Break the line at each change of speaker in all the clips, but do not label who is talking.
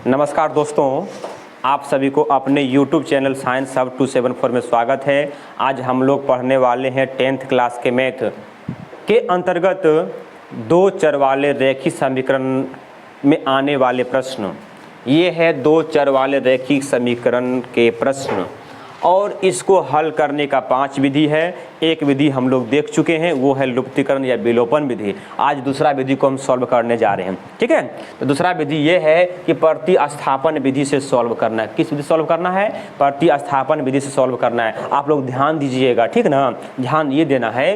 नमस्कार दोस्तों, आप सभी को अपने YouTube चैनल साइंस हब 274 में स्वागत है। आज हम लोग पढ़ने वाले हैं 10th क्लास के मैथ के अंतर्गत दो चर वाले रैखिक समीकरण में आने वाले प्रश्न। ये है दो चर वाले रैखिक समीकरण के प्रश्न और इसको हल करने का 5 विधि है। एक विधि हम लोग देख चुके हैं, वो है लुप्तीकरण या विलोपन विधि। आज दूसरा विधि को हम सॉल्व करने जा रहे हैं। ठीक है, तो दूसरा विधि ये है कि प्रतिस्थापन विधि से सॉल्व करना है। किस विधि सॉल्व करना है? प्रतिस्थापन विधि से सॉल्व करना है। आप लोग ध्यान दीजिएगा, ठीक ना। ध्यान ये देना है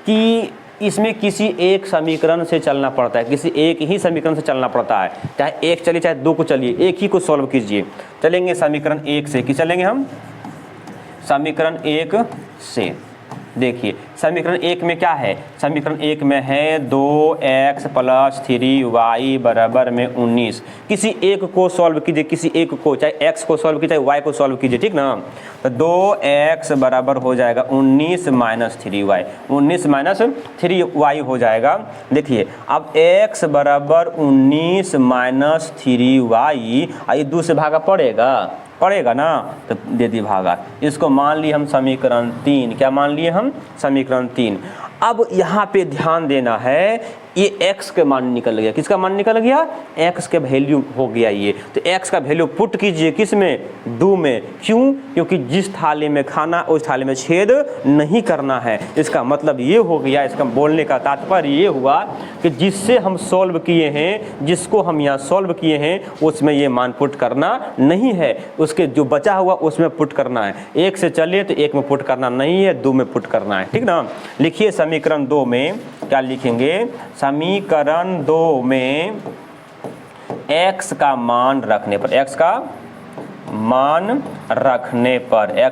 कि इसमें किसी एक समीकरण से चलना पड़ता है, किसी एक ही समीकरण से चलना पड़ता है। चाहे एक चलिए चाहे दो को चलिए, एक ही को सॉल्व कीजिए। चलेंगे समीकरण एक से, कि चलेंगे हम समीकरण एक से। देखिए समीकरण एक में क्या है? समीकरण एक में है 2x + 3y बराबर में 19। किसी एक को सॉल्व कीजिए, किसी एक को, चाहे x को सॉल्व कीजिए चाहे y को सॉल्व कीजिए, ठीक ना। तो 2x बराबर हो जाएगा 19 - 3y, 19 - 3y हो जाएगा। देखिए अब x बराबर 19 - 3y, ये 2 से भागा पड़ेगा ना, तो दे दी भागा। इसको मान लिए हम समीकरण 3। क्या मान लिए हम? समीकरण 3। अब यहाँ पे ध्यान देना है, ये x के मान निकल गया। किसका मान निकल गया? x के वैल्यू हो गया ये। तो x का वैल्यू पुट कीजिए किस में? 2 में। क्यों? क्योंकि जिस थाली में खाना उस थाली में छेद नहीं करना है। इसका मतलब ये हो गया, इसका बोलने का तात्पर्य ये हुआ कि जिससे हम सॉल्व किए हैं, जिसको हम यहाँ सॉल्व किए हैं, उसमें ये मान पुट करना नहीं है। उसके जो बचा हुआ उसमें पुट करना है। एक से चलिए तो एक में पुट करना नहीं है, 2 में पुट करना है, ठीक ना। लिखिए समीकरण 2 में क्या लिखेंगे? समीकरण 2 में x का मान रखने पर, x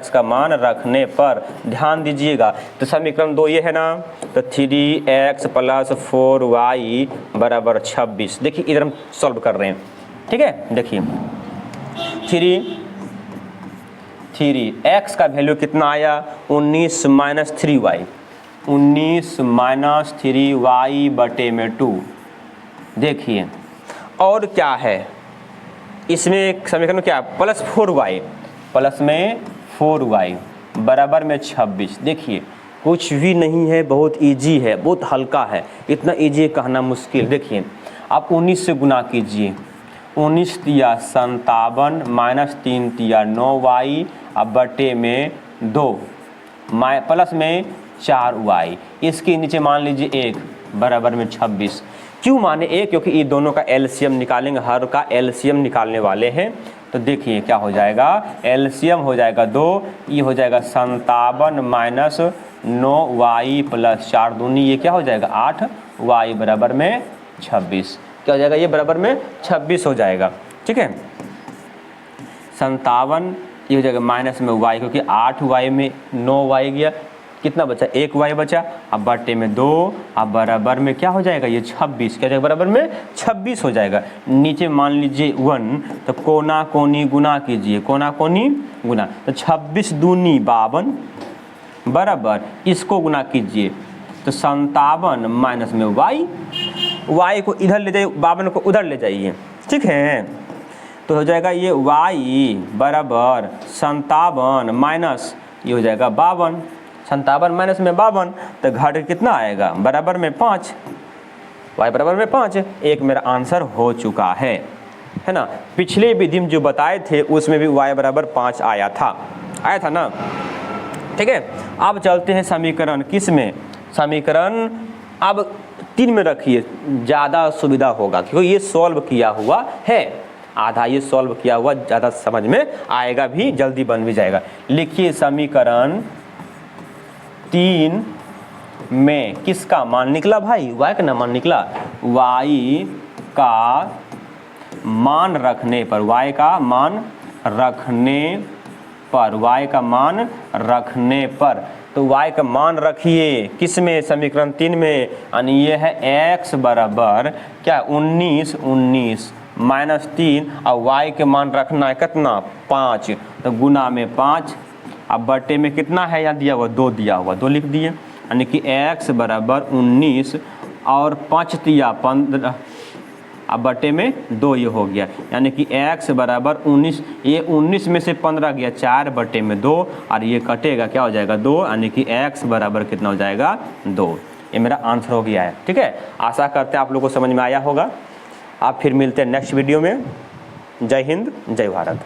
का मान रखने पर ध्यान दीजिएगा। तो समीकरण 2 ये है ना, तो 3x + 4y बराबर 26। देखिए इधर हम सॉल्व कर रहे हैं, ठीक है। देखिए 3x का वैल्यू कितना आया? 19 - 3y, 19 - 3y बटे में 2। देखिए और क्या है इसमें समीकरण में? क्या? प्लस 4y, प्लस में 4y बराबर में 26। देखिए कुछ भी नहीं है, बहुत इजी है, बहुत हल्का है। इतना इजी कहना मुश्किल। देखिए आप 19 से गुना कीजिए, 19 तिया 57 - 3 तिया 9y अब बटे में 2 प्लस में 4y। इसके नीचे मान लीजिए 1 बराबर में 26। क्यों माने 1? क्योंकि ये दोनों का एलसीएम निकालेंगे, हर का एलसीएम निकालने वाले हैं। तो देखिए क्या हो जाएगा? एलसीएम हो जाएगा 2, ये हो जाएगा 57 - 9y + 4 दूनी, ये क्या हो जाएगा? 8y बराबर में 26। क्या हो जाएगा? ये बराबर में 26 हो जाएगा, ठीक है। 57 ये हो जाएगा माइनस में y, क्योंकि 8y में 9y गया, कितना बचा? 1y बचा। अब बटे में 2, अब बराबर में क्या हो जाएगा? ये 26। क्या जाएगा? बराबर में 26 हो जाएगा। नीचे मान लीजिए 1, तो कोना कोनी गुना कीजिए, कोना कोनी गुना, तो 26 दूनी 52 बराबर, इसको गुना कीजिए तो 57 माइनस में y को इधर ले जाइए, 52 को उधर ले जाइए, ठीक है। तो हो जाएगा ये y बराबर 57 माइनस ये हो जाएगा 52, 57 माइनस में 52, तो घट कितना आएगा? बराबर में 5, y बराबर में 5। एक मेरा आंसर हो चुका है ना। पिछले विधि में जो बताए थे उसमें भी y बराबर 5 आया था ना, ठीक है। अब चलते हैं समीकरण किस में? समीकरण अब 3 में रखिए, ज़्यादा सुविधा होगा क्योंकि ये सॉल्व किया हुआ है। आधा ये सॉल्व किया हुआ, ज़्यादा समझ में आएगा भी, जल्दी बन भी जाएगा। लिखिए समीकरण 3 में किसका मान निकला भाई? y का ना मान निकला। y का मान रखने पर, y का मान रखने पर, तो y का मान रखिए किस में? समीकरण 3 में। यानी ये है x बराबर क्या? 19 - 3 और y के मान रखना है कितना? 5, तो गुना में 5, अब बटे में कितना है? यहाँ दिया हुआ 2 दिया हुआ, 2 लिख दिए। यानी कि x बराबर 19 और 5 तिया 15 अब बटे में 2 ये हो गया, यानी कि x बराबर 19, ये 19 में से 15 गया 4 बटे में 2 और ये कटेगा क्या हो जाएगा 2, यानी कि x बराबर कितना हो जाएगा 2। ये मेरा आंसर हो गया है। ठीक है, आशा करते हैं आप लोगों को समझ में आया होगा। आप फिर मिलते हैं नेक्स्ट वीडियो में। जय हिंद, जय भारत।